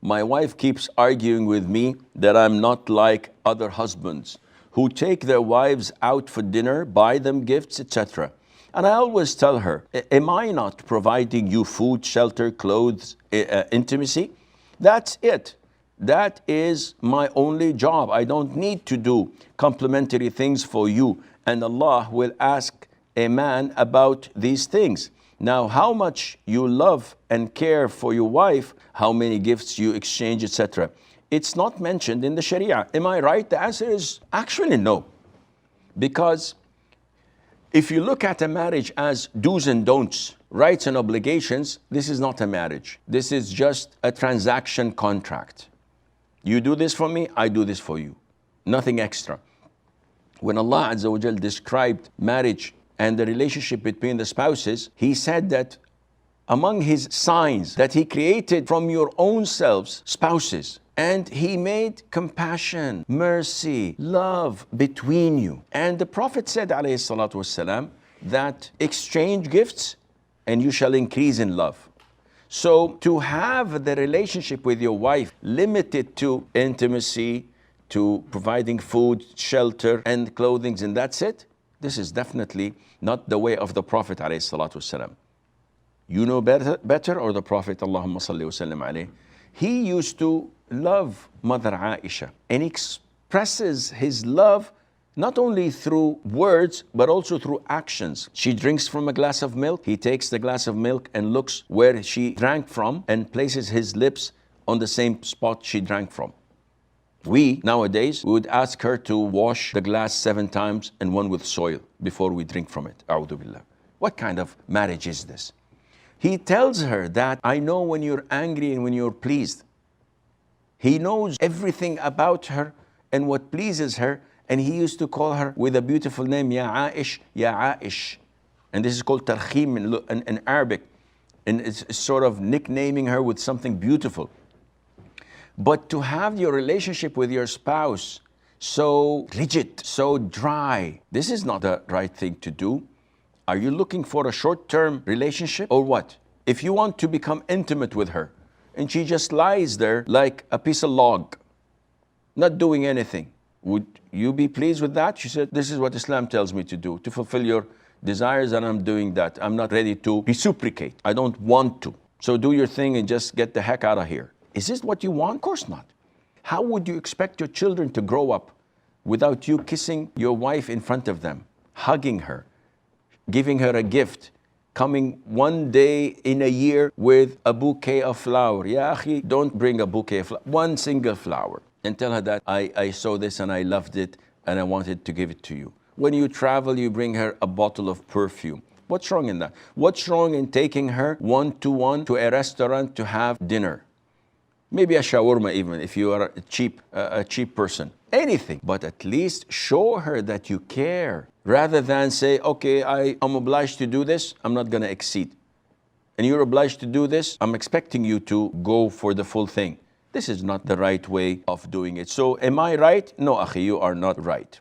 My wife keeps arguing with me that I'm not like other husbands who take their wives out for dinner, buy them gifts, etc. And I always tell her, am I not providing you food, shelter, clothes, intimacy? That's it. That is my only job. I don't need to do complimentary things for you. And Allah will ask a man about these things. Now, how much you love and care for your wife, how many gifts you exchange, etc. It's not mentioned in the Sharia. Am I right? The answer is actually no. Because if you look at a marriage as do's and don'ts, rights and obligations, this is not a marriage. This is just a transaction contract. You do this for me, I do this for you. Nothing extra. When Allah Azza wa Jal described marriage and the relationship between the spouses, He said that among His signs that He created from your own selves, spouses, and He made compassion, mercy, love between you. And the Prophet said, alayhi salatu wasalam, that exchange gifts and you shall increase in love. So to have the relationship with your wife limited to intimacy, to providing food, shelter, and clothing, and that's it, this is definitely not the way of the Prophet alayhi salatu wasalam. You know better or the Prophet, Allahumma salli wa sallim alayhi? He used to love Mother Aisha and expresses his love not only through words but also through actions. She drinks from a glass of milk. He takes the glass of milk and looks where she drank from and places his lips on the same spot she drank from. We nowadays would ask her to wash the glass 7 times and one with soil before we drink from it. A'udhu billah. What kind of marriage is this? He tells her that I know when you're angry and when you're pleased. He knows everything about her and what pleases her, and he used to call her with a beautiful name, Ya Aish, Ya Aish. And this is called tarkhim in Arabic. And it's sort of nicknaming her with something beautiful. But to have your relationship with your spouse so rigid, so dry, this is not the right thing to do. Are you looking for a short-term relationship or what? If you want to become intimate with her and she just lies there like a piece of log, not doing anything, would you be pleased with that? She said, this is what Islam tells me to do, to fulfill your desires, and I'm doing that. I'm not ready to reciprocate. I don't want to. So do your thing and just get the heck out of here. Is this what you want? Of course not. How would you expect your children to grow up without you kissing your wife in front of them, hugging her, giving her a gift, coming one day in a year with a bouquet of flower? Ya akhi, don't bring a bouquet of flower, one single flower, and tell her that I saw this and I loved it and I wanted to give it to you. When you travel, you bring her a bottle of perfume. What's wrong in that? What's wrong in taking her one-to-one to a restaurant to have dinner? Maybe a shawarma even, if you are a cheap person. Anything, but at least show her that you care, rather than say, okay, I'm obliged to do this, I'm not gonna exceed. And you're obliged to do this, I'm expecting you to go for the full thing. This is not the right way of doing it. So am I right? No, akhi, you are not right.